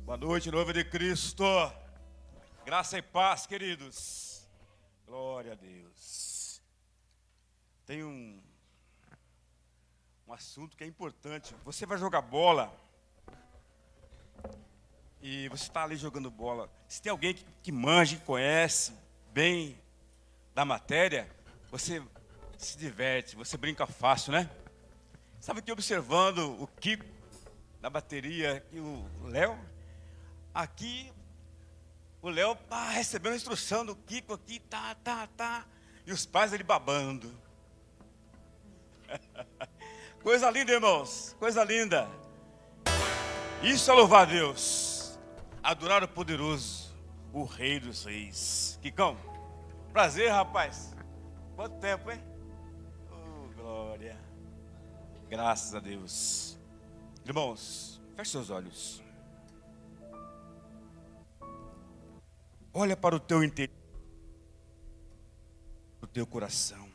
Boa noite, noiva de Cristo. Graça e paz, queridos. Glória a Deus. Tem um assunto que é importante. Você vai jogar bola e você está ali jogando bola. Se tem alguém que manja, que conhece bem da matéria, você se diverte, você brinca fácil, né? Sabe que observando o Kiko na bateria e o Léo, aqui o Léo recebendo a instrução do Kiko aqui, tá, e os pais ele babando. Coisa linda, irmãos, coisa linda. Isso é louvar a Deus, adorar o poderoso, o Rei dos Reis. Kikão, prazer, rapaz. Quanto tempo, hein? Oh, glória. Graças a Deus. Irmãos, feche seus olhos. Olha para o teu interior, o teu coração.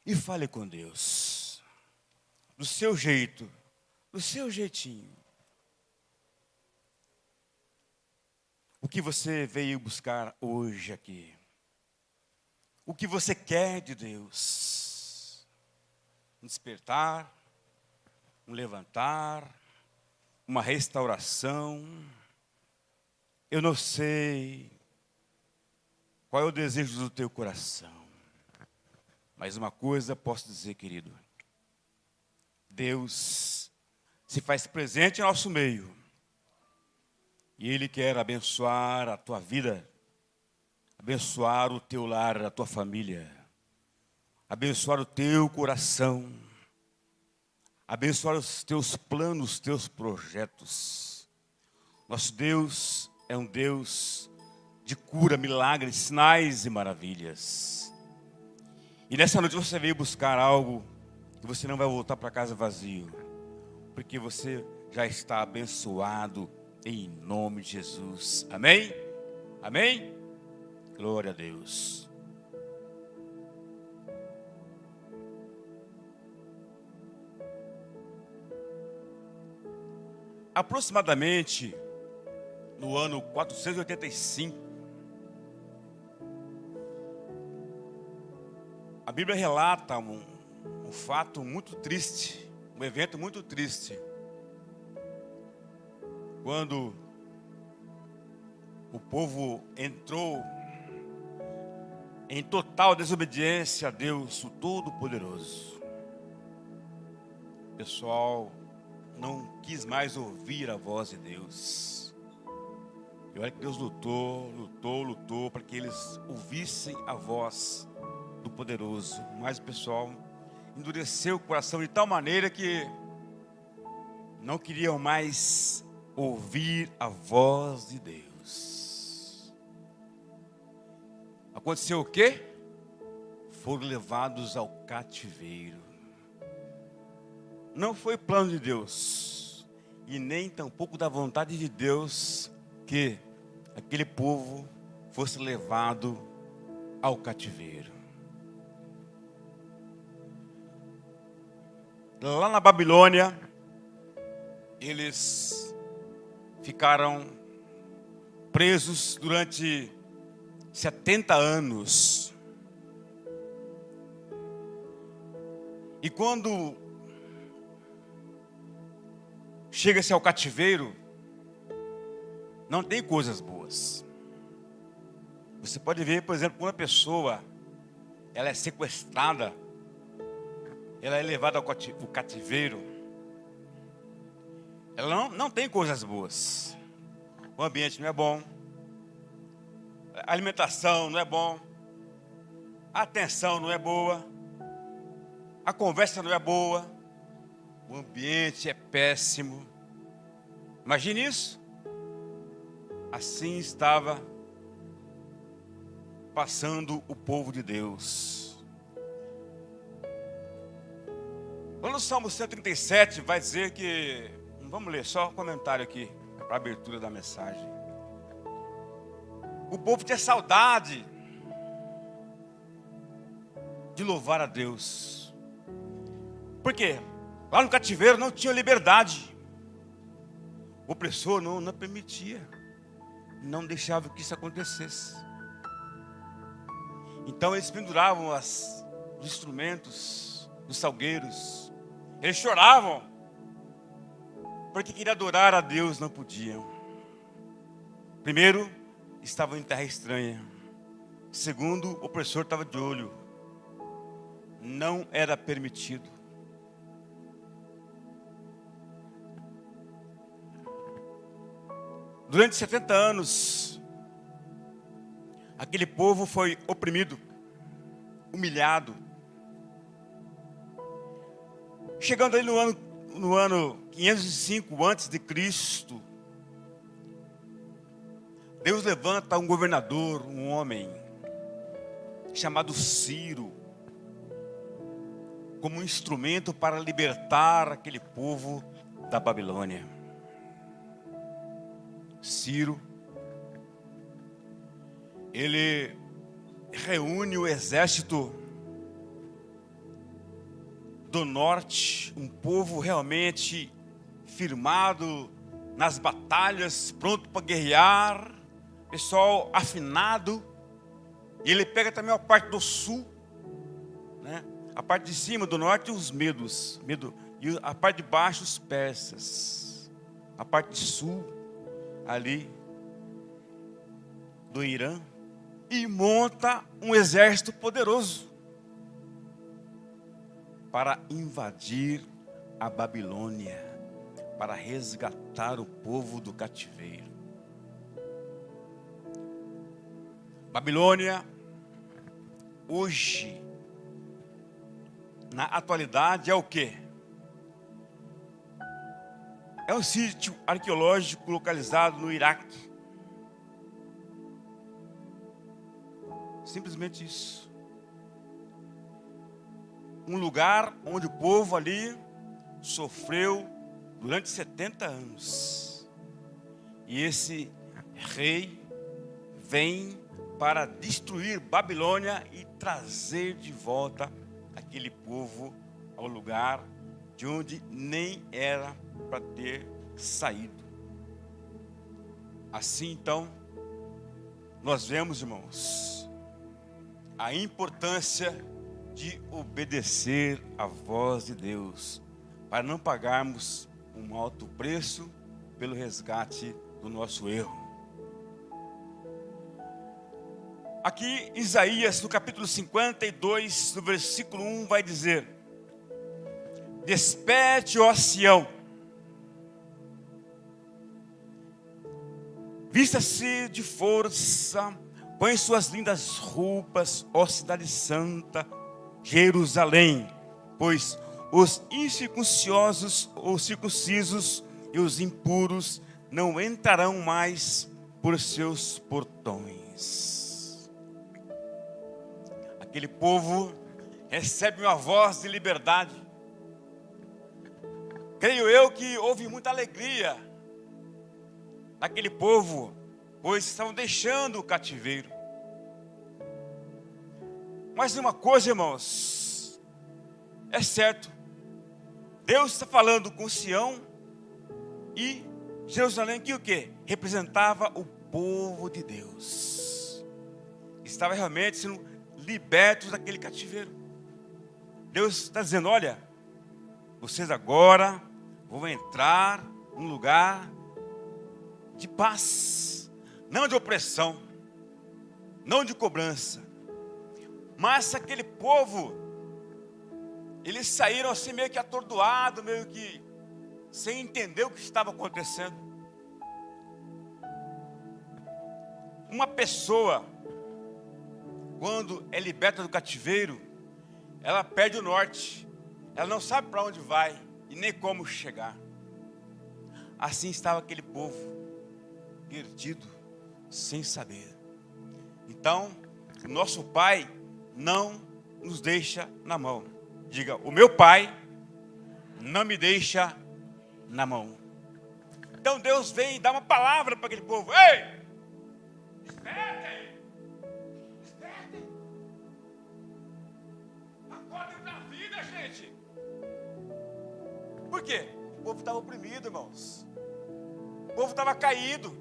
E fale com Deus. Do seu jeito, do seu jeitinho. O que você veio buscar hoje aqui? O que você quer de Deus? Um despertar, um levantar, uma restauração. Eu não sei qual é o desejo do teu coração. Mas uma coisa posso dizer, querido. Deus se faz presente em nosso meio. E Ele quer abençoar a tua vida, abençoar o teu lar, a tua família, abençoar o teu coração, abençoar os teus planos, os teus projetos. Nosso Deus é um Deus de cura, milagres, sinais e maravilhas. E nessa noite você veio buscar algo que você não vai voltar para casa vazio, porque você já está abençoado em nome de Jesus. Amém? Amém? Glória a Deus. Aproximadamente no ano 485, a Bíblia relata um fato muito triste, um evento muito triste. Quando o povo entrou em total desobediência a Deus, o Todo-Poderoso. O pessoal não quis mais ouvir a voz de Deus. E olha que Deus lutou para que eles ouvissem a voz do Poderoso. Mas o pessoal endureceu o coração de tal maneira que não queriam mais ouvir a voz de Deus. Aconteceu o quê? Foram levados ao cativeiro. Não foi plano de Deus, e nem tampouco da vontade de Deus, que aquele povo fosse levado ao cativeiro. Lá na Babilônia, eles ficaram presos durante 70 anos. E quando chega-se ao cativeiro, não tem coisas boas. Você pode ver, por exemplo, quando uma pessoa ela é sequestrada, ela é levada ao cativeiro, ela não tem coisas boas. O ambiente não é bom, a alimentação não é bom, a atenção não é boa, a conversa não é boa, o ambiente é péssimo. Imagine isso. Assim estava passando o povo de Deus. Lá no Salmo 137 vai dizer que, vamos ler só um comentário aqui, para a abertura da mensagem. O povo tinha saudade de louvar a Deus. Por quê? Lá no cativeiro não tinha liberdade. O opressor não permitia, não deixava que isso acontecesse. Então eles penduravam os instrumentos, os salgueiros. Eles choravam, porque queriam adorar a Deus, não podiam. Primeiro, estavam em terra estranha. Segundo, o opressor estava de olho. Não era permitido. Durante 70 anos, aquele povo foi oprimido, humilhado. Chegando aí no ano 505 antes de Cristo, Deus levanta um governador, um homem chamado Ciro, como um instrumento para libertar aquele povo da Babilônia. Ciro, ele reúne o exército do norte, um povo realmente firmado nas batalhas, pronto para guerrear, pessoal afinado. E ele pega também a parte do sul, né? A parte de cima do norte os medos, e a parte de baixo os persas, a parte de sul ali do Irã, e monta um exército poderoso para invadir a Babilônia, para resgatar o povo do cativeiro. Babilônia, hoje, na atualidade, é o quê? É um sítio arqueológico localizado no Iraque. Simplesmente isso. Um lugar onde o povo ali sofreu durante 70 anos. E esse rei vem para destruir Babilônia e trazer de volta aquele povo ao lugar de onde nem era para ter saído. Assim então, nós vemos, irmãos, a importância de obedecer à voz de Deus, para não pagarmos um alto preço pelo resgate do nosso erro. Aqui, Isaías, no capítulo 52, no versículo 1, vai dizer: desperte, ó Sião, vista-se de força, põe suas lindas roupas, ó cidade santa, Jerusalém, pois os incircuncisos, os circuncisos e os impuros não entrarão mais por seus portões. Aquele povo recebe uma voz de liberdade. Creio eu que houve muita alegria naquele povo, pois estavam deixando o cativeiro. Mas uma coisa, irmãos, é certo, Deus está falando com Sião e Jerusalém, que o quê? Representava o povo de Deus. Estava realmente sendo libertos daquele cativeiro. Deus está dizendo: olha, vocês agora vão entrar num lugar de paz, não de opressão, não de cobrança. Mas aquele povo, eles saíram assim meio que atordoados, meio que sem entender o que estava acontecendo. Uma pessoa, quando é liberta do cativeiro, ela perde o norte, ela não sabe para onde vai e nem como chegar. Assim estava aquele povo, perdido, sem saber. Então, o nosso Pai não nos deixa na mão. Diga: o meu Pai não me deixa na mão. Então Deus vem e dá uma palavra para aquele povo: ei, despertem, despertem, acordem para a vida, gente. Por quê? O povo estava oprimido, irmãos. povo estava caído,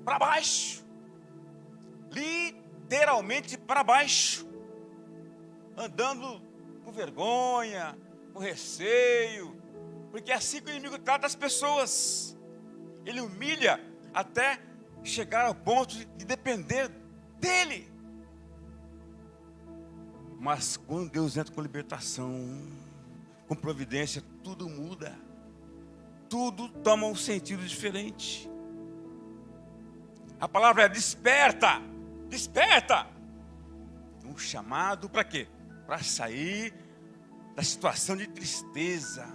para baixo. Literalmente para baixo. Andando com vergonha, com receio. Porque é assim que o inimigo trata as pessoas. Ele humilha até chegar ao ponto de depender dele. Mas quando Deus entra com libertação, com providência, tudo muda. Tudo toma um sentido diferente. A palavra é desperta. Desperta. Um chamado para quê? Para sair da situação de tristeza,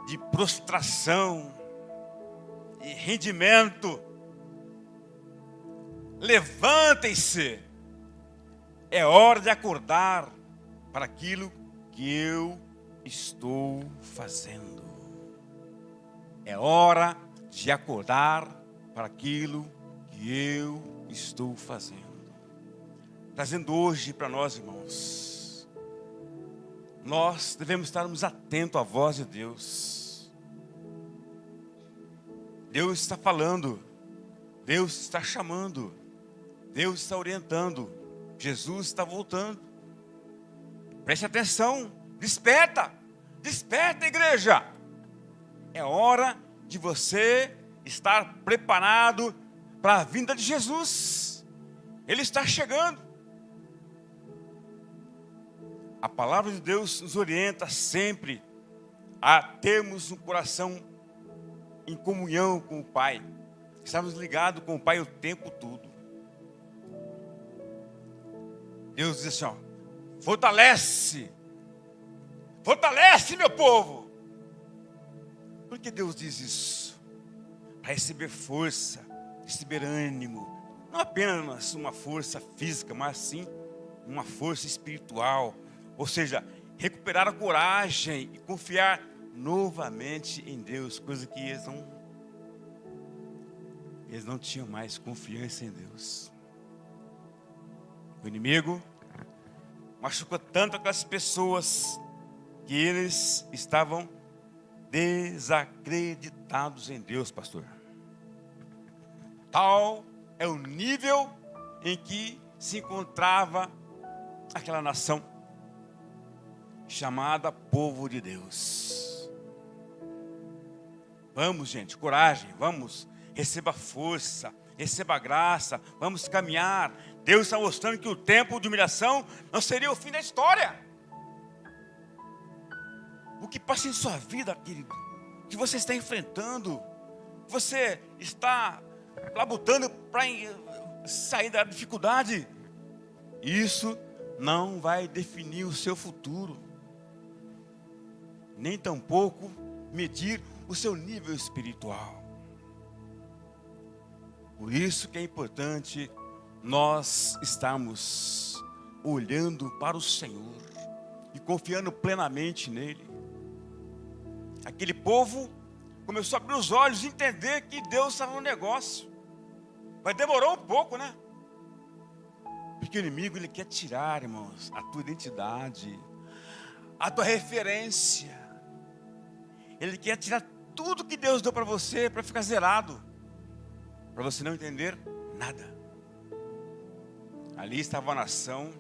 de prostração, de rendimento. Levantem-se. É hora de acordar para aquilo que eu estou fazendo. É hora de acordar para aquilo que eu estou fazendo. Trazendo hoje para nós, irmãos, nós devemos estarmos atentos à voz de Deus. Deus está falando, Deus está chamando, Deus está orientando, Jesus está voltando. Preste atenção, desperta, desperta, igreja. É hora de você estar preparado para a vinda de Jesus. Ele está chegando. A palavra de Deus nos orienta sempre a termos um coração em comunhão com o Pai. Estamos ligados com o Pai o tempo todo. Deus diz assim, ó, fortalece, fortalece meu povo. Por que Deus diz isso? Para receber força, receber ânimo. Não apenas uma força física, mas sim uma força espiritual. Ou seja, recuperar a coragem e confiar novamente em Deus. Coisa que eles não tinham mais confiança em Deus. O inimigo machucou tanto aquelas pessoas que eles estavam desacreditados em Deus, pastor. Tal é o nível em que se encontrava aquela nação chamada povo de Deus. Vamos, gente, coragem, vamos, receba força, receba graça, vamos caminhar. Deus está mostrando que o tempo de humilhação não seria o fim da história. O que passa em sua vida, querido, que você está enfrentando, você está labutando para sair da dificuldade, isso não vai definir o seu futuro, nem tampouco medir o seu nível espiritual. Por isso que é importante nós estarmos olhando para o Senhor e confiando plenamente nele. Aquele povo começou a abrir os olhos e entender que Deus estava no negócio. Mas demorou um pouco, né? Porque o inimigo, ele quer tirar, irmãos, a tua identidade, a tua referência. Ele quer tirar tudo que Deus deu para você, para ficar zerado, para você não entender nada. Ali estava a nação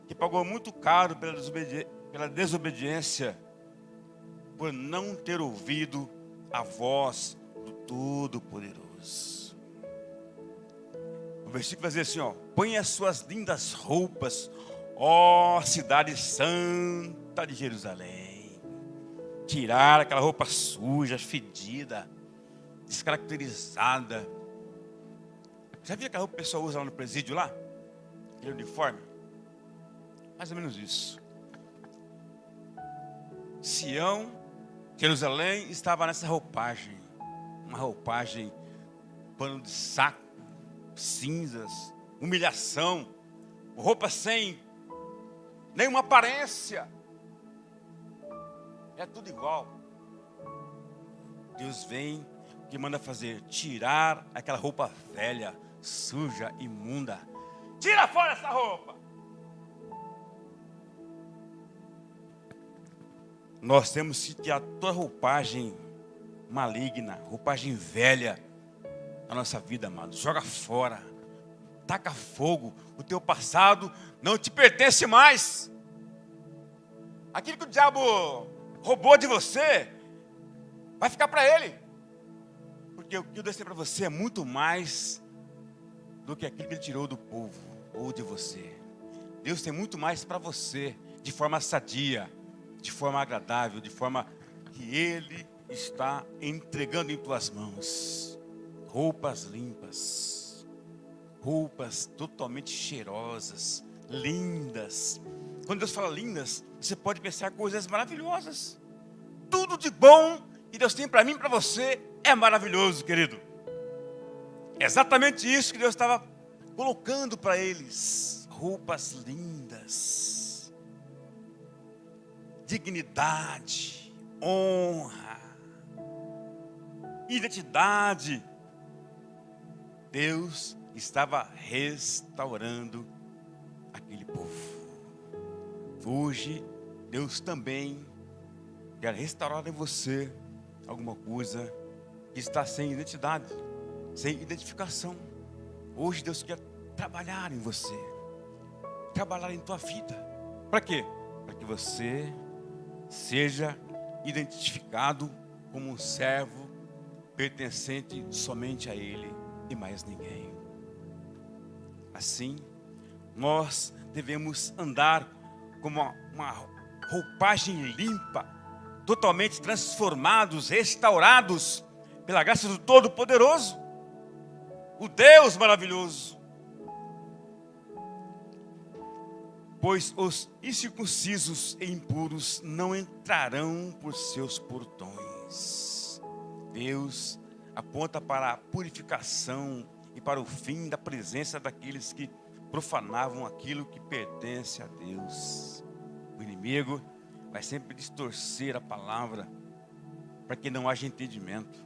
que pagou muito caro pela desobediência, por não ter ouvido a voz do Todo-Poderoso. O versículo vai dizer assim, ó, põe as suas lindas roupas, ó cidade santa de Jerusalém. Tirar aquela roupa suja, fedida, descaracterizada. Já viu aquela roupa que o pessoal usa lá no presídio lá? Aquele uniforme? Mais ou menos isso. Sião, Jerusalém estava nessa roupagem. Uma roupagem, pano de saco, cinzas, humilhação, roupa sem nenhuma aparência. É tudo igual. Deus vem, que manda fazer, tirar aquela roupa velha, suja, imunda. Tira fora essa roupa. Nós temos que ter a tua roupagem maligna, roupagem velha na nossa vida, amado. Joga fora, taca fogo. O teu passado não te pertence mais. Aquilo que o diabo roubou de você vai ficar para ele, porque o que Deus tem para você é muito mais do que aquilo que Ele tirou do povo ou de você. Deus tem muito mais para você, de forma sadia, de forma agradável, de forma que Ele está entregando em tuas mãos. Roupas limpas, roupas totalmente cheirosas, lindas. Quando Deus fala lindas, você pode pensar coisas maravilhosas. Tudo de bom que Deus tem para mim e para você é maravilhoso, querido. É exatamente isso que Deus estava colocando para eles. Roupas lindas, dignidade, honra, identidade. Deus estava restaurando aquele povo. Hoje, Deus também quer restaurar em você alguma coisa que está sem identidade, sem identificação. Hoje Deus quer trabalhar em você, trabalhar em tua vida. Para quê? Para que você seja identificado como um servo pertencente somente a Ele e mais ninguém. Assim, nós devemos andar como uma roupagem limpa, totalmente transformados, restaurados pela graça do Todo-Poderoso, o Deus maravilhoso. Pois os incircuncisos e impuros não entrarão por seus portões. Deus aponta para a purificação e para o fim da presença daqueles que profanavam aquilo que pertence a Deus. O inimigo vai sempre distorcer a palavra para que não haja entendimento.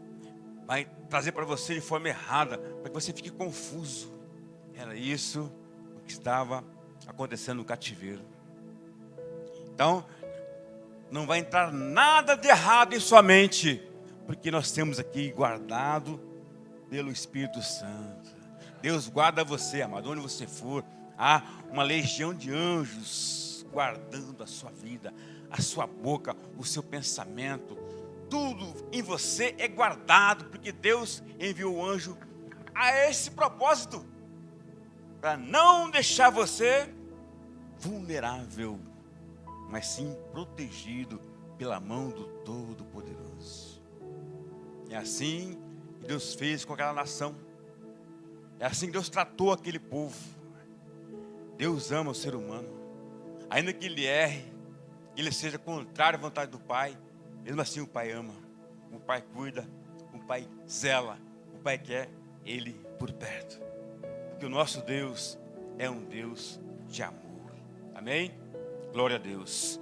Vai trazer para você de forma errada, para que você fique confuso. Era isso o que estava acontecendo no cativeiro. Então, não vai entrar nada de errado em sua mente, porque nós temos aqui guardado pelo Espírito Santo. Deus guarda você, amado, onde você for. Há uma legião de anjos guardando a sua vida, a sua boca, o seu pensamento. Tudo em você é guardado, porque Deus enviou o anjo a esse propósito, para não deixar você vulnerável, mas sim protegido pela mão do Todo-Poderoso. É assim que Deus fez com aquela nação. É assim que Deus tratou aquele povo. Deus ama o ser humano. Ainda que ele erre, que ele seja contrário à vontade do Pai, mesmo assim o Pai ama, o Pai cuida, o Pai zela, o Pai quer ele por perto. Porque o nosso Deus é um Deus de amor. Amém? Glória a Deus.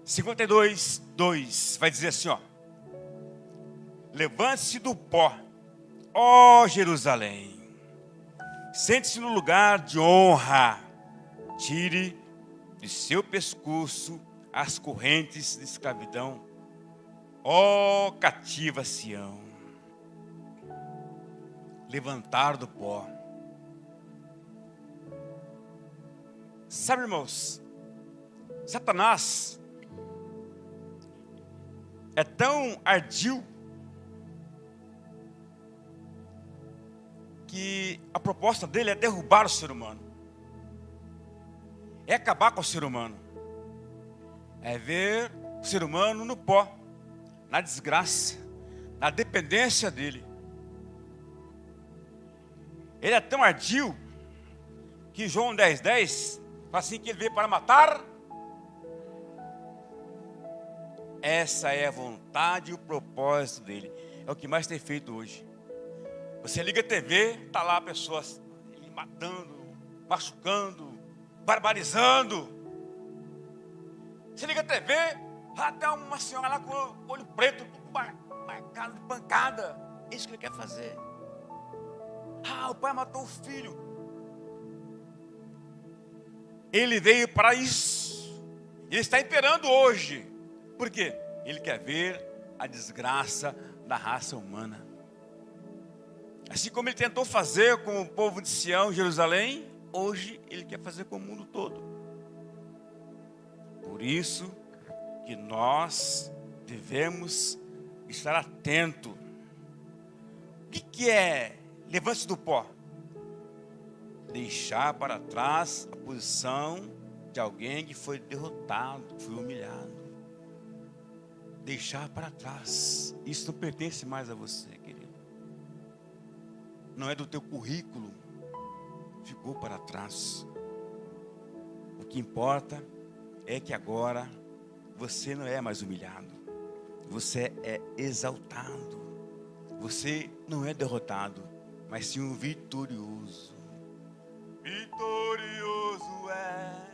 52:2 vai dizer assim, ó: levante-se do pó, ó Jerusalém, sente-se no lugar de honra, tire de seu pescoço as correntes de escravidão, ó cativa Sião. Levantar do pó. Sabe, irmãos, Satanás é tão ardil que a proposta dele é derrubar o ser humano, é acabar com o ser humano, é ver o ser humano no pó, na desgraça, na dependência dele. Ele é tão ardil que João 10:10 fala assim, que ele veio para matar. Essa é a vontade e o propósito dele. É o que mais tem feito hoje. Você liga a TV, está lá pessoas matando, machucando, barbarizando. Você liga a TV, até uma senhora lá com o olho preto, marcado de pancada. É isso que ele quer fazer. O pai matou o filho. Ele veio para isso. Ele está imperando hoje. Por quê? Ele quer ver a desgraça da raça humana. Assim como ele tentou fazer com o povo de Sião, Jerusalém, hoje ele quer fazer com o mundo todo. Por isso que nós devemos estar atentos. O que é levante-se do pó? Deixar para trás a posição de alguém que foi derrotado, que foi humilhado. Deixar para trás. Isso não pertence mais a você, querido. Não é do teu currículo. Ficou para trás. O que importa é que agora você não é mais humilhado. Você é exaltado. Você não é derrotado, mas sim um vitorioso. Vitorioso és.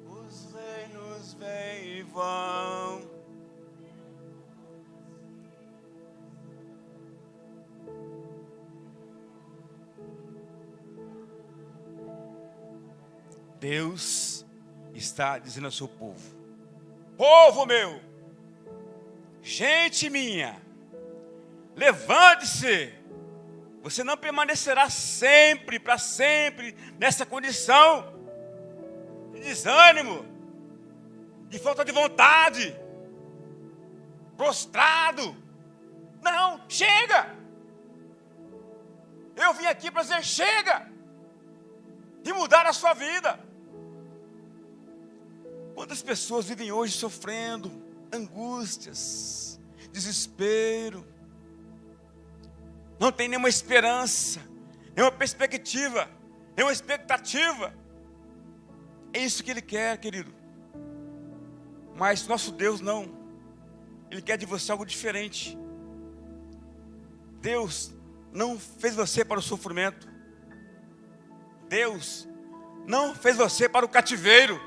Os reinos vêm e vão. Deus está dizendo ao seu povo: povo meu, gente minha, levante-se. Você não permanecerá sempre, para sempre, nessa condição de desânimo, de falta de vontade, prostrado. Não, chega. Eu vim aqui para dizer chega, de mudar a sua vida. Quantas pessoas vivem hoje sofrendo angústias, desespero, não tem nenhuma esperança, nenhuma perspectiva, nenhuma expectativa. É isso que Ele quer, querido. Mas nosso Deus não. Ele quer de você algo diferente. Deus não fez você para o sofrimento. Deus não fez você para o cativeiro.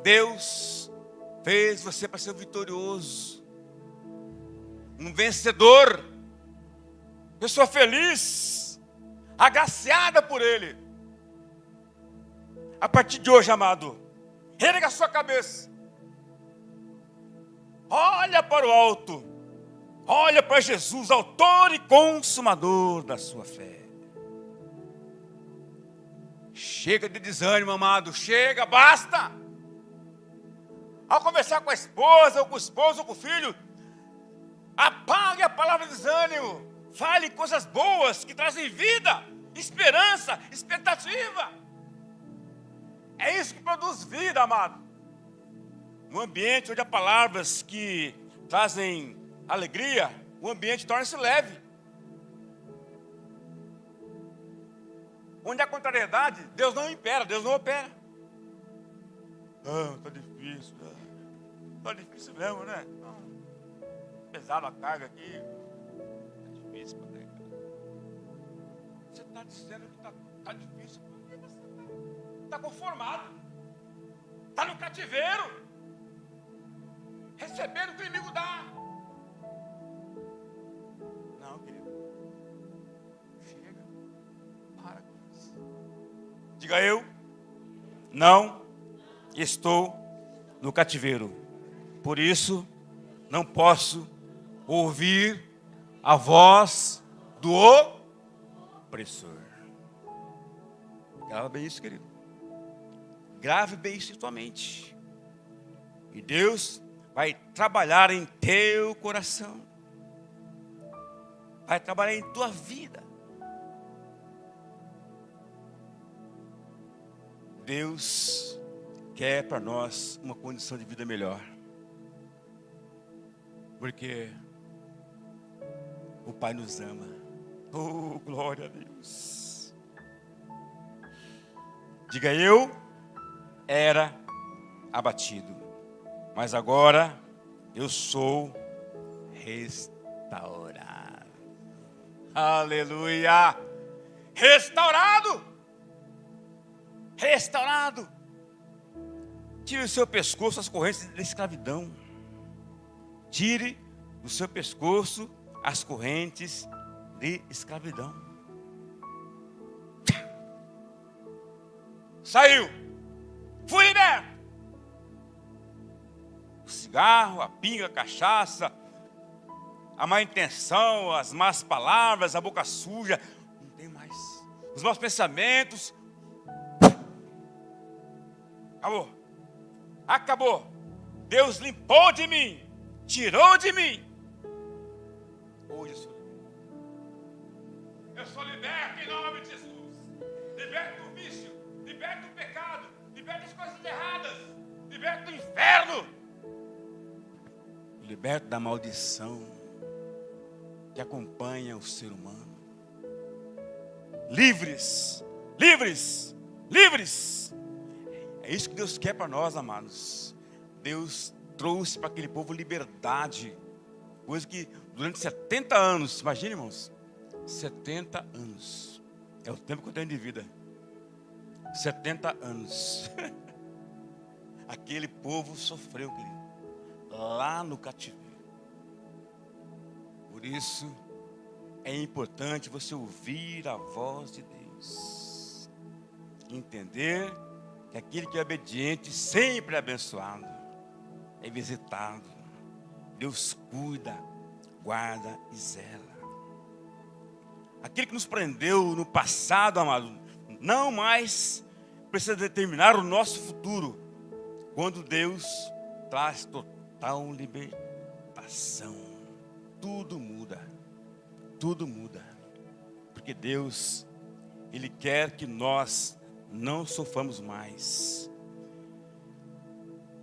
Deus fez você para ser vitorioso, um vencedor, pessoa feliz, agraciada por Ele. A partir de hoje, amado, erga a sua cabeça, olha para o alto, olha para Jesus, autor e consumador da sua fé. Chega de desânimo, amado, chega, basta. Ao conversar com a esposa, ou com o esposo, ou com o filho, apague a palavra desânimo. Fale coisas boas que trazem vida, esperança, expectativa. É isso que produz vida, amado. Um ambiente onde há palavras que trazem alegria, o ambiente torna-se leve. Onde há contrariedade, Deus não impera, Deus não opera. Ah, está difícil. Está difícil mesmo, né? Pesado a carga aqui. Está difícil para carregar. Você está dizendo que está difícil porque você está conformado. Está no cativeiro. Recebendo o que o inimigo dá. Não, querido. Chega. Para com isso. Diga eu. Não estou no cativeiro. Por isso, não posso ouvir a voz do opressor. Grava bem isso, querido. Grave bem isso em tua mente. E Deus vai trabalhar em teu coração. Vai trabalhar em tua vida. Deus quer para nós uma condição de vida melhor. Porque o Pai nos ama. Oh, glória a Deus. Diga eu, era abatido, mas agora eu sou restaurado. Aleluia. Restaurado. Restaurado. Tire do seu pescoço as correntes da escravidão. Tire do seu pescoço as correntes de escravidão. Saiu. Fui liberto. O cigarro, a pinga, a cachaça, a má intenção, as más palavras, a boca suja, não tem mais. Os maus pensamentos, acabou. Acabou. Deus limpou de mim, tirou de mim. Hoje eu sou liberto em nome de Jesus. Liberto do vício, liberto do pecado, liberto das coisas erradas, liberto do inferno, liberto da maldição que acompanha o ser humano. Livres, livres, livres. É isso que Deus quer para nós, amados. Deus trouxe para aquele povo liberdade, coisa que durante 70 anos, imagine, irmãos, 70 anos, é o tempo que eu tenho de vida, 70 anos, aquele povo sofreu, querido, lá no cativeiro. Por isso, é importante você ouvir a voz de Deus, entender que aquele que é obediente sempre é abençoado, é visitado. Deus cuida, guarda e zela. Aquele que nos prendeu no passado, amado, não mais precisa determinar o nosso futuro, quando Deus traz total libertação. Tudo muda, porque Deus, Ele quer que nós não soframos mais.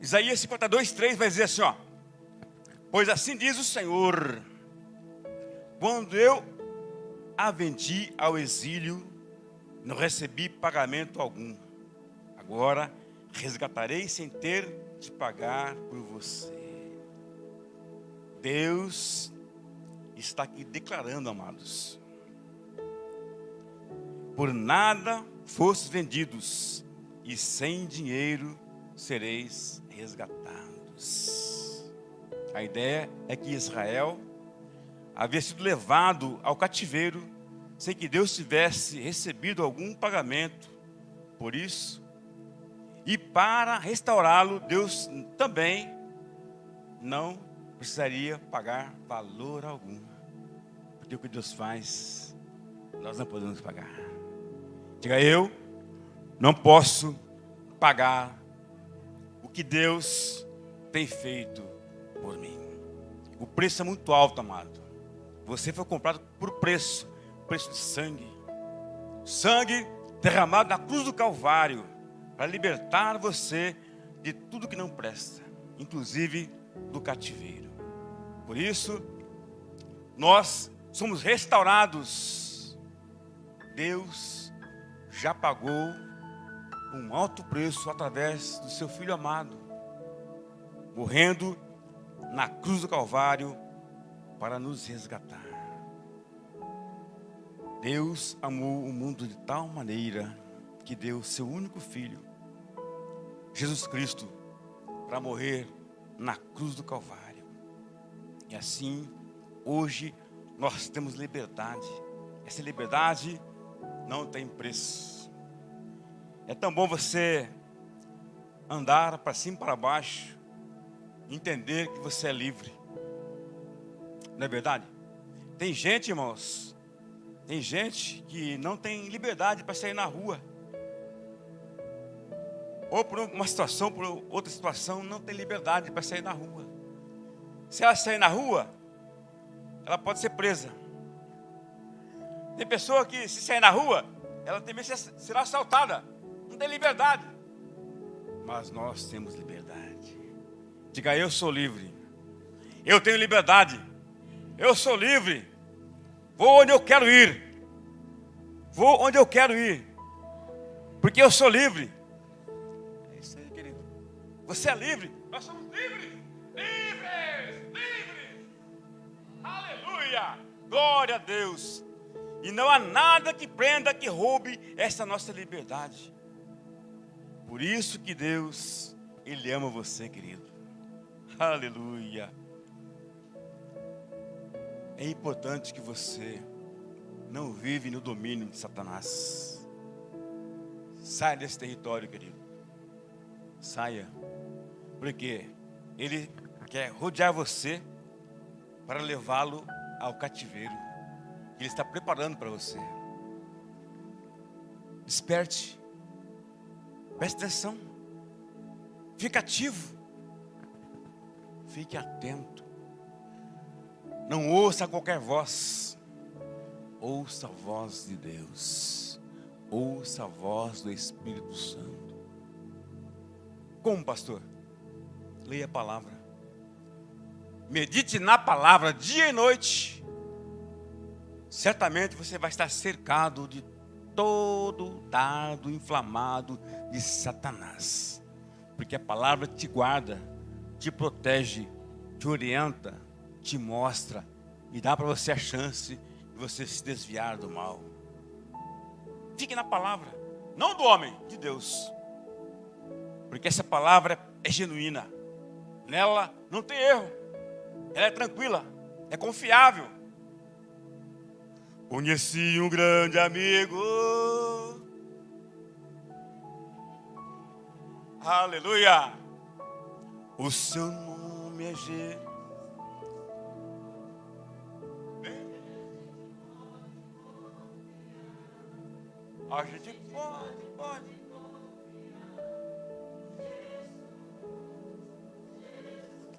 Isaías 52:3 vai dizer assim, ó: pois assim diz o Senhor, quando eu a vendi ao exílio, não recebi pagamento algum. Agora resgatarei sem ter de pagar por você. Deus está aqui declarando, amados: por nada fostes vendidos, e sem dinheiro sereis resgatados. A ideia é que Israel havia sido levado ao cativeiro sem que Deus tivesse recebido algum pagamento por isso. E para restaurá-lo, Deus também não precisaria pagar valor algum. Porque o que Deus faz, nós não podemos pagar. Diga: eu não posso pagar o que Deus tem feito por mim. O preço é muito alto, amado. Você foi comprado por preço de sangue. Sangue derramado na cruz do Calvário, para libertar você de tudo que não presta, inclusive do cativeiro. Por isso, nós somos restaurados. Deus já pagou um alto preço através do seu Filho amado, morrendo na cruz do Calvário para nos resgatar. Deus amou o mundo de tal maneira que deu seu único Filho, Jesus Cristo, para morrer na cruz do Calvário. E assim, hoje, nós temos liberdade. Essa liberdade não tem preço. É tão bom você andar para cima e para baixo, entender que você é livre. Não é verdade? Tem gente, irmãos, tem gente que não tem liberdade para sair na rua. Ou por uma situação, por outra situação, não tem liberdade para sair na rua. Se ela sair na rua, ela pode ser presa. Tem pessoa que, se sair na rua, ela também será assaltada. Não tem liberdade. Mas nós temos liberdade. Diga: eu sou livre. Eu tenho liberdade. Eu sou livre. Vou onde eu quero ir. Vou onde eu quero ir. Porque eu sou livre. É isso aí, querido. Você é livre. Nós somos livres. Livres. Livres. Aleluia. Glória a Deus. E não há nada que prenda, que roube essa nossa liberdade. Por isso que Deus, Ele ama você, querido. Aleluia. É importante que você não vive no domínio de Satanás. Saia desse território, querido. Saia. Porque ele quer rodear você para levá-lo ao cativeiro. Ele está preparando para você. Desperte. Preste atenção. Fique ativo. Fique atento. Não ouça qualquer voz. Ouça a voz de Deus. Ouça a voz do Espírito Santo. Como, pastor? Leia a palavra. Medite na palavra dia e noite. Certamente você vai estar cercado de todo dardo inflamado de Satanás. Porque a palavra te guarda, te protege, te orienta, te mostra e dá para você a chance de você se desviar do mal. Fique na palavra, não do homem, de Deus. Porque essa palavra é genuína. Nela não tem erro. Ela é tranquila, é confiável. Conheci um grande amigo. Aleluia. O seu nome é Jesus. A gente pode.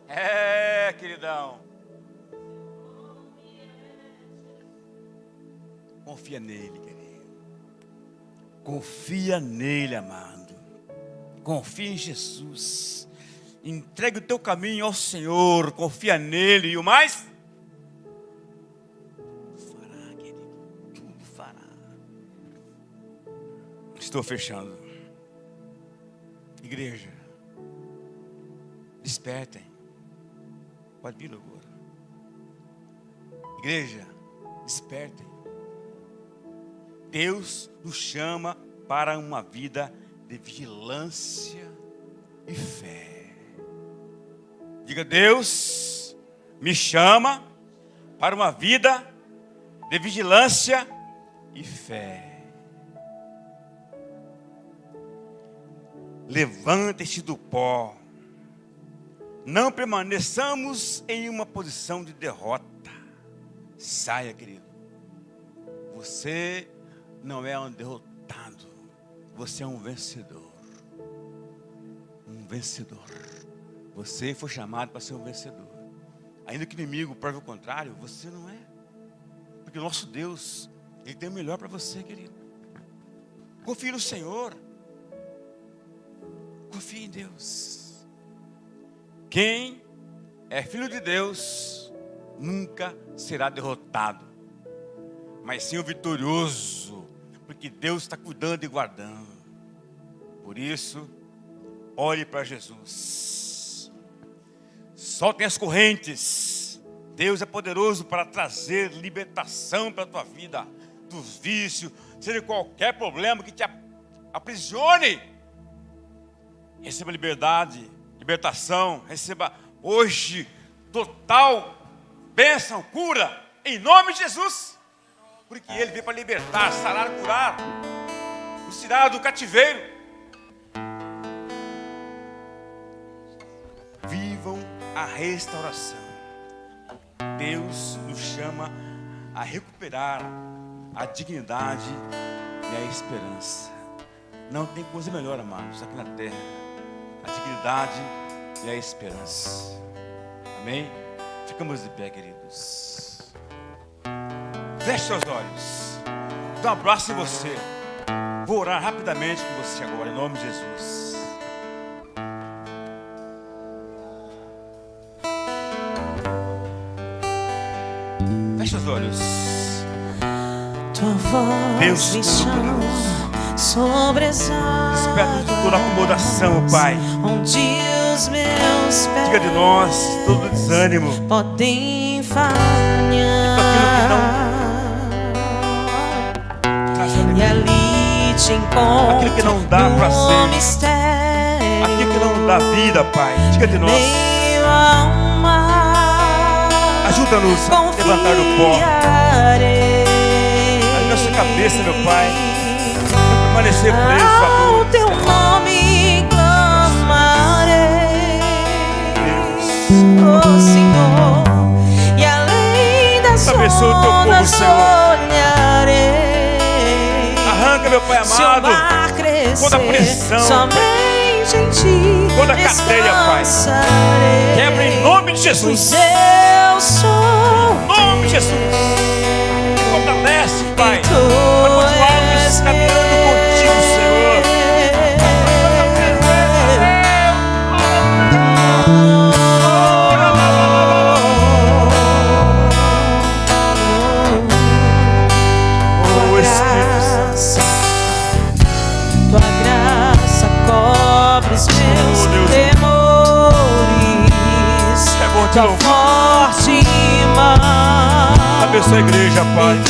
É, queridão. Confia nele, querido. Confia nele, amado. Confia em Jesus. Entregue o teu caminho ao Senhor. Confia nele. E o mais? Fará, querido. Tudo fará. Estou fechando. Igreja, despertem. Pode vir agora. Igreja, despertem. Deus nos chama para uma vida de vigilância e fé. Diga: Deus me chama para uma vida de vigilância e fé. Levante-se do pó. Não permaneçamos em uma posição de derrota. Saia, querido. Você não é um derrotado. Você é um vencedor. Um vencedor. Você foi chamado para ser um vencedor. Ainda que o inimigo prove o contrário, você não é. Porque o nosso Deus, Ele tem o melhor para você, querido. Confie no Senhor. Confie em Deus. Quem é filho de Deus nunca será derrotado, mas sim o vitorioso, porque Deus está cuidando e guardando. Por isso, olhe para Jesus. Soltem as correntes. Deus é poderoso para trazer libertação para a tua vida, dos vícios, seja qualquer problema que te aprisione. Receba liberdade, libertação, receba hoje total bênção, cura, em nome de Jesus. Porque Ele veio para libertar, sarar, curar, nos tirar do cativeiro. Vivam a restauração. Deus nos chama a recuperar a dignidade e a esperança. Não tem coisa melhor, amados, aqui na terra. A dignidade e a esperança. Amém? Ficamos de pé, queridos. Feche seus olhos. Dá um abraço em você. Vou orar rapidamente com você agora, em nome de Jesus. Feche os olhos. Tua voz Deus me chama, sobressalta. Desperta de toda acomodação, Pai. Onde os meus pés Tira de nós todo desânimo, podem falhar. E ali te encontro aquilo que não dá pra ser, no mistério, aquilo que não dá vida, Pai. Tira de nós. meio ao mar. Ajuda-nos a levantar do pó. Confiarei. A nossa cabeça, meu Pai, vai permanecer ser preso à dor. Ao teu nome clamarei, oh Senhor, e além das Abençoa o teu povo, ondas Senhor. olharei. Arranca, meu Pai Se o amado, mar crescer, toda prisão, somente em ti toda cadeia, Pai. descansarei. Quebra em nome de Jesus. Pois eu sou Em nome de Jesus. Me fortalece, Pai, Tu para continuarmos és caminhando contigo, Senhor. Oh, Espírito Santo. Tua graça cobre os meus Oh, Deus. temores. É bom te Tua louvar. forte mão Abençoa a igreja, Pai. me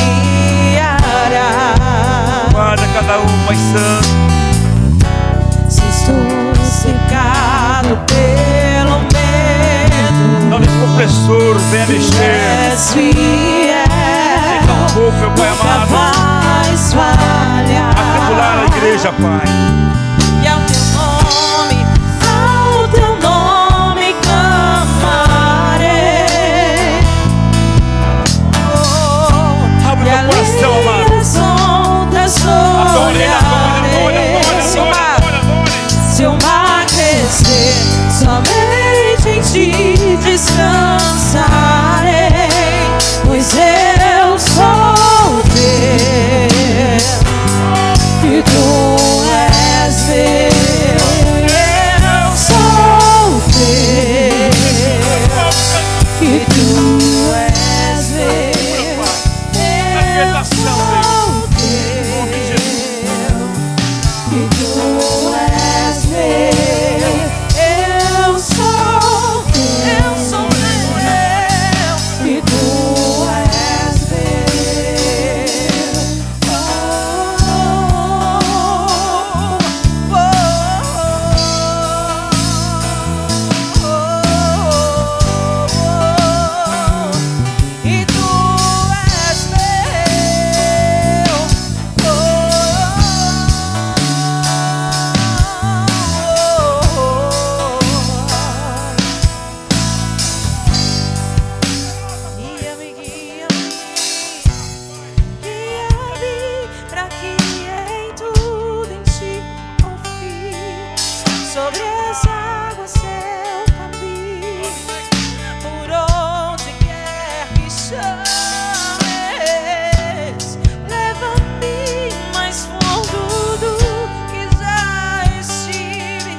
guiará. Guarda cada um, Pai Santo. Se estou cercado pelo medo, Dá-me esse compressor, venha mexer. és fiel, Dá um pouco, meu Pai nunca amado. vais falhar. Atribular a igreja, Pai. E ao teu nome clamarei. Oh, Abre e meu além coração, amado. das ondas Adore, adore, adore, adore, olharei. adore, adore. Se o mar crescer, somente em ti descansarei, pois eu sou teu e tu és meu. Eu sou teu e tu és meu. Eu sou teu e tu és meu. Eu sou teu e tu és meu. E tu és Guia-me, guia-me, guia-me, pra que em tudo em ti confie. Sobre as águas eu caminho, por onde quer que chames. Leva-me mais fundo do que já estive,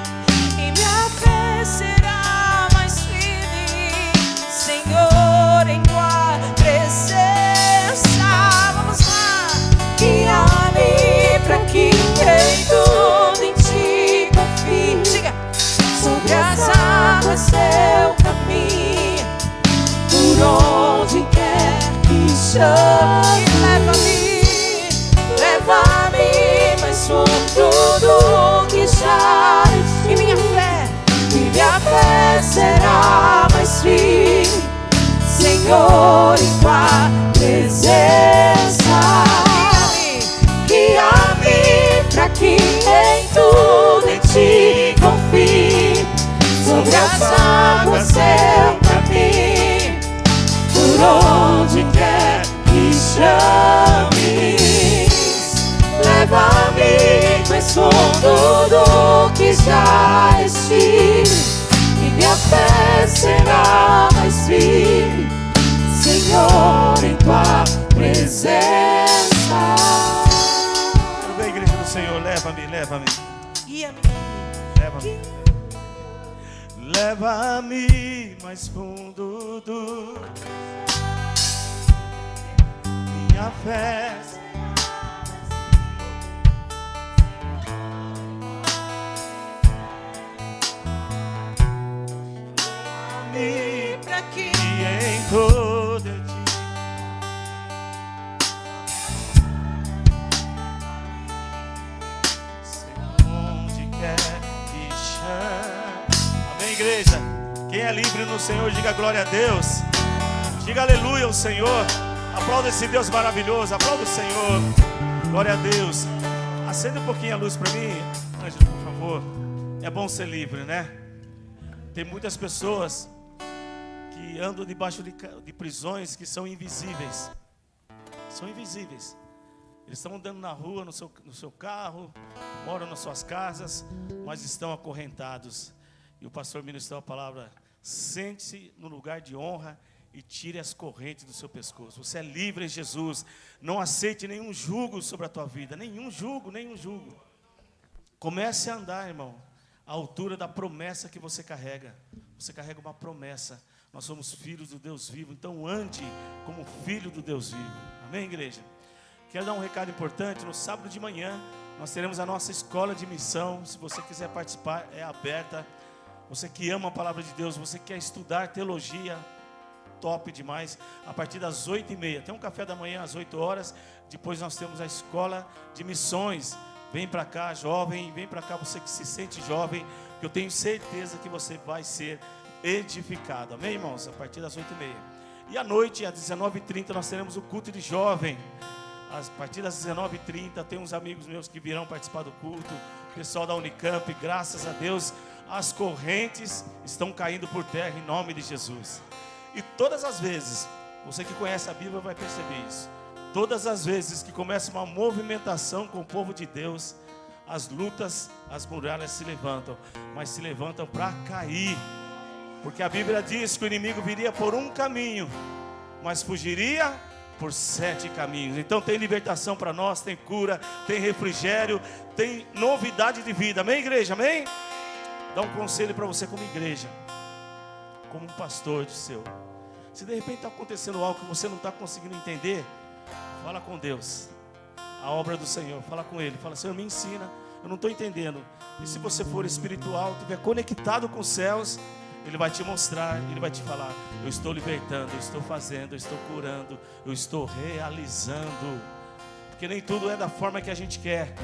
e minha fé será mais firme, Senhor, em tua presença. Vamos lá. Guia-me pra que em tudo em ti confie. Diga. Sobre as águas eu caminho, por onde quer que chame. Leva-me mais fundo do que já. E minha fé será mais firme, Senhor, em tua presença. Guia-me pra que em tudo em ti confie. Sobre as águas eu caminho, por onde quer que chames. Leva-me mais fundo do que já estive, e minha fé será mais firme, Senhor, em tua presença. Quero ver a igreja do Senhor. Leva-me, leva-me. Guia-me. Leva-me. Leva-me mais fundo do minha fé. Leva-me Pra que em todo ti. Onde quer que chame. Amém, igreja? Quem é livre no Senhor, diga glória a Deus. Diga aleluia ao Senhor. Aplauda esse Deus maravilhoso. Aplauda o Senhor. Glória a Deus. Acende um pouquinho a luz para mim, Ângelo, por favor. É bom ser livre, né? Tem muitas pessoas que andam debaixo de prisões que são invisíveis. São invisíveis. Eles estão andando na rua, no seu carro, moram nas suas casas, mas estão acorrentados. E o pastor ministrou a palavra: sente-se no lugar de honra e tire as correntes do seu pescoço. Você é livre em Jesus. Não aceite nenhum jugo sobre a tua vida. Nenhum jugo, nenhum jugo. Comece a andar, irmão, à altura da promessa que você carrega. Você carrega uma promessa. Nós somos filhos do Deus vivo. Então ande como filho do Deus vivo. Amém, igreja? Quero dar um recado importante. No sábado de manhã nós teremos a nossa escola de missão. Se você quiser participar, é aberta. Você que ama a palavra de Deus, você que quer estudar teologia, top demais, a partir das 8h30, tem um café da manhã às 8 horas, depois nós temos a escola de missões. Vem para cá, jovem, vem para cá, você que se sente jovem, que eu tenho certeza que você vai ser edificado, amém, irmãos? A partir das 8h30, e à noite, às 19h30, nós teremos o culto de jovem. A partir das 19h30, tem uns amigos meus que virão participar do culto, o pessoal da Unicamp. Graças a Deus, as correntes estão caindo por terra em nome de Jesus. E todas as vezes, você que conhece a Bíblia vai perceber isso, todas as vezes que começa uma movimentação com o povo de Deus, as lutas, as muralhas se levantam, mas se levantam para cair, porque a Bíblia diz que o inimigo viria por um caminho, mas fugiria por 7 caminhos. Então tem libertação para nós, tem cura, tem refrigério, tem novidade de vida, amém, igreja, amém? Dá um conselho para você como igreja, como um pastor de seu. Se de repente está acontecendo algo que você não está conseguindo entender, fala com Deus, a obra do Senhor, fala com Ele, fala: Senhor, me ensina, eu não estou entendendo. E se você for espiritual, estiver conectado com os céus, Ele vai te mostrar, Ele vai te falar: eu estou libertando, eu estou fazendo, eu estou curando, eu estou realizando. Porque nem tudo é da forma que a gente quer,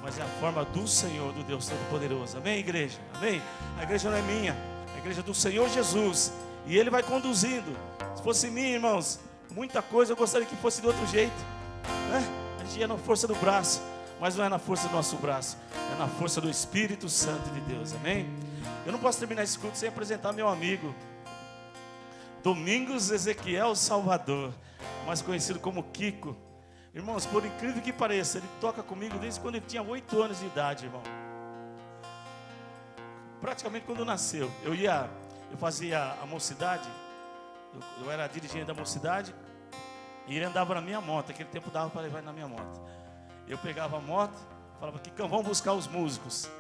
mas é a forma do Senhor, do Deus Todo-Poderoso. Amém, igreja? Amém? A igreja não é minha, a igreja do Senhor Jesus, e Ele vai conduzindo. Se fosse mim, irmãos, muita coisa eu gostaria que fosse de outro jeito, né? A gente ia na força do braço, mas não é na força do nosso braço, é na força do Espírito Santo de Deus, amém? Eu não posso terminar esse culto sem apresentar meu amigo Domingos Ezequiel Salvador, mais conhecido como Kiko. Irmãos, por incrível que pareça, ele toca comigo desde quando ele tinha 8 anos de idade, irmão. Praticamente quando nasceu. Eu fazia a mocidade, eu era dirigente da mocidade, e ele andava na minha moto. Aquele tempo dava para levar ele na minha moto. Eu pegava a moto, falava: Kikão, vamos buscar os músicos.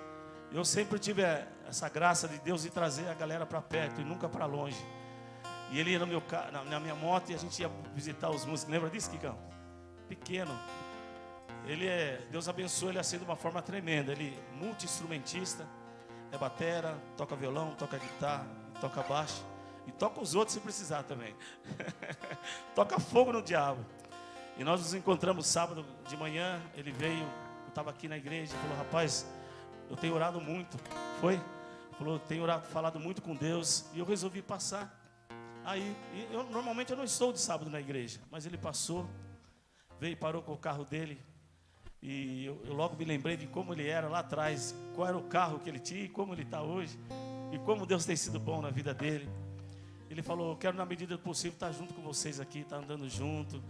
Eu sempre tive essa graça de Deus de trazer a galera para perto e nunca para longe. E ele ia na minha moto e a gente ia visitar os músicos. Lembra disso, Kikão? Pequeno. Deus abençoe ele assim de uma forma tremenda. Ele é multi-instrumentista, é batera, toca violão, toca guitarra, toca baixo. E toca os outros se precisar também. Toca fogo no diabo. E nós nos encontramos sábado de manhã. Ele veio, eu estava aqui na igreja e falou: rapaz, eu tenho orado muito. Foi? Falou: tenho falado muito com Deus. E eu resolvi passar. Aí, normalmente eu não estou de sábado na igreja, mas ele passou, veio e parou com o carro dele. E eu logo me lembrei de como ele era lá atrás, qual era o carro que ele tinha e como ele está hoje. E como Deus tem sido bom na vida dele. Ele falou: eu quero, na medida do possível, estar junto com vocês aqui, estar andando junto.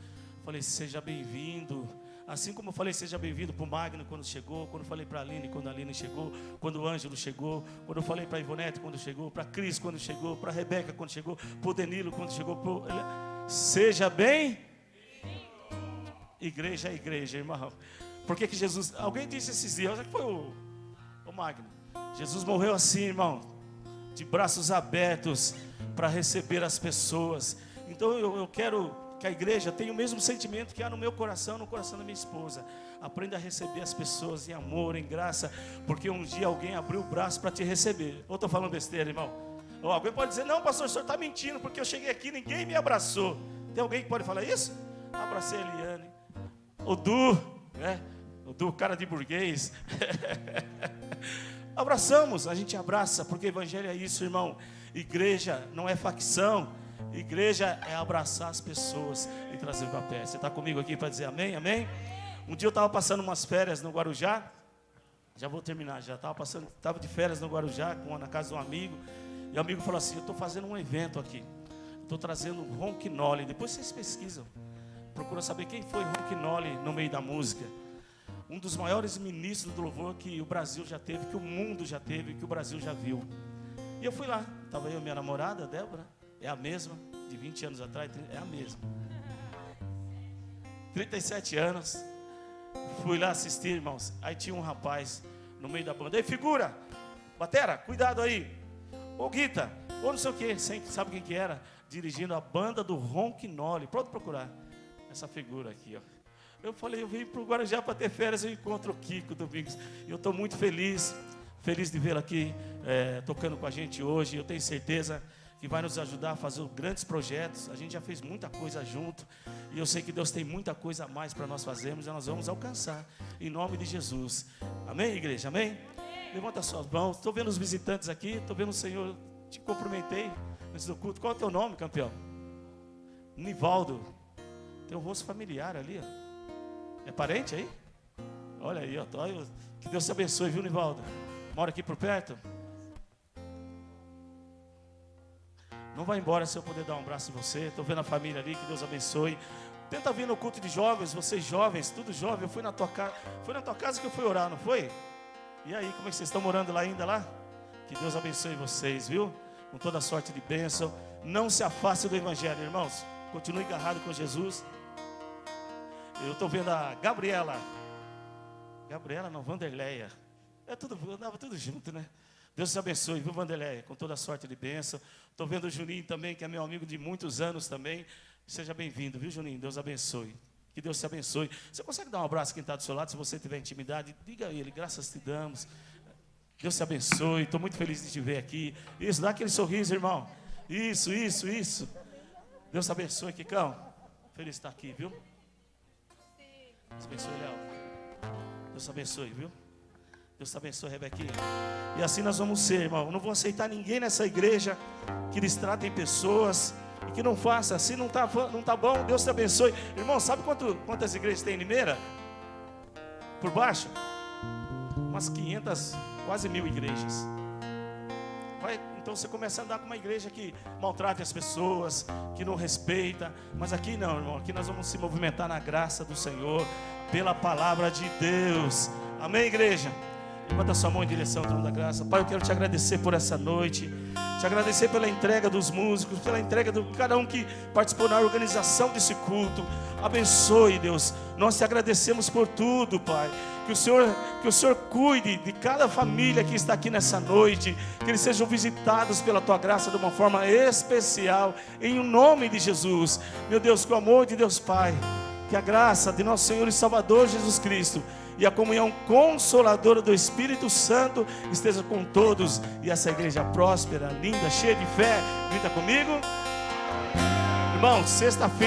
Falei: seja bem-vindo. Assim como eu falei seja bem-vindo para o Magno quando chegou, quando eu falei para a Aline quando a Aline chegou, quando o Ângelo chegou, quando eu falei para a Ivonete quando chegou, para a Cris quando chegou, para a Rebeca quando chegou, para o Danilo quando chegou. Seja bem. Igreja é igreja, irmão. Por que Jesus... Alguém disse esses dias, acho que foi o Magno. Jesus morreu assim, irmão, de braços abertos para receber as pessoas. Então eu quero que a igreja tenha o mesmo sentimento que há no meu coração, no coração da minha esposa. Aprenda a receber as pessoas em amor, em graça, porque um dia alguém abriu o braço para te receber. Ou estou falando besteira, irmão? Ou alguém pode dizer: não, pastor, o senhor está mentindo, porque eu cheguei aqui e ninguém me abraçou. Tem alguém que pode falar isso? Abracei a Eliane, o Du, né? O Du, cara de burguês. Abraçamos, a gente abraça, porque o evangelho é isso, irmão. Igreja não é facção. Igreja é abraçar as pessoas e trazer para perto. Você está comigo aqui para dizer amém? Amém? Um dia eu estava passando umas férias no Guarujá. Já vou terminar, já estava de férias no Guarujá, na casa de um amigo. E o amigo falou assim: eu estou fazendo um evento aqui. Estou trazendo Ronquinoli. Depois vocês pesquisam. Procura saber quem foi Ronquinoli no meio da música. Um dos maiores ministros do louvor que o Brasil já teve, que o mundo já teve, que o Brasil já viu. E eu fui lá. Estava eu e minha namorada, Débora. É a mesma, de 20 anos atrás, é a mesma. 37 anos. Fui lá assistir, irmãos. Aí tinha um rapaz no meio da banda. Ei, figura! Batera, cuidado aí. Ô, Guita, ou não sei o que. Sabe quem que era? Dirigindo a banda do Ronquinoli. Pronto procurar essa figura aqui, ó. Eu falei, eu vim para o Guarujá para ter férias. Eu encontro o Kiko Domingos. E eu estou muito feliz de vê-lo aqui tocando com a gente hoje. Eu tenho certeza que vai nos ajudar a fazer grandes projetos. A gente já fez muita coisa junto. E eu sei que Deus tem muita coisa a mais para nós fazermos. E nós vamos alcançar, em nome de Jesus. Amém, igreja? Amém? Levanta suas mãos. Estou vendo os visitantes aqui. Estou vendo o Senhor. Te cumprimentei antes do culto. Qual é o teu nome, campeão? Nivaldo. Tem um rosto familiar ali, ó. É parente aí? Olha aí, ó. Que Deus te abençoe, viu, Nivaldo? Mora aqui por perto? Não vai embora se eu puder dar um abraço em você. Estou vendo a família ali, que Deus abençoe. Tenta vir no culto de jovens, vocês jovens, tudo jovem. Eu fui na tua casa. Foi na tua casa que eu fui orar, não foi? E aí, como é que vocês estão morando lá ainda lá? Que Deus abençoe vocês, viu? Com toda sorte de bênção. Não se afaste do evangelho, irmãos. Continue agarrado com Jesus. Eu estou vendo a Gabriela. Gabriela não, Vanderleia. Andava tudo junto, né? Deus te abençoe, viu, Vanderleia? Com toda sorte de bênção. Estou vendo o Juninho também, que é meu amigo de muitos anos também. Seja bem-vindo, viu, Juninho? Deus abençoe. Que Deus te abençoe. Você consegue dar um abraço a quem está do seu lado? Se você tiver intimidade, diga a ele, graças te damos. Deus te abençoe. Estou muito feliz de te ver aqui. Isso, dá aquele sorriso, irmão. Isso. Deus te abençoe, Kikão. Feliz de estar aqui, viu? Deus te abençoe, Léo. Deus te abençoe, viu? Deus te abençoe, Rebequinha. E assim nós vamos ser, irmão. Eu não vou aceitar ninguém nessa igreja que eles tratem pessoas e que não faça. Se não tá bom, Deus te abençoe. Irmão, sabe quantas igrejas tem em Limeira? Por baixo? Umas 500, quase 1000 igrejas. Então você começa a andar com uma igreja que maltrata as pessoas, que não respeita. Mas aqui não, irmão. Aqui nós vamos se movimentar na graça do Senhor, pela palavra de Deus. Amém, igreja? Levanta sua mão em direção ao trono da graça. Pai, eu quero te agradecer por essa noite. Te agradecer pela entrega dos músicos, pela entrega de cada um que participou na organização desse culto. Abençoe, Deus. Nós te agradecemos por tudo, Pai. Que o Senhor cuide de cada família que está aqui nessa noite. Que eles sejam visitados pela tua graça de uma forma especial. Em nome de Jesus. Meu Deus, que o amor de Deus Pai, que a graça de nosso Senhor e Salvador Jesus Cristo e a comunhão consoladora do Espírito Santo esteja com todos. E essa igreja próspera, linda, cheia de fé. Grita comigo. Irmão, sexta-feira.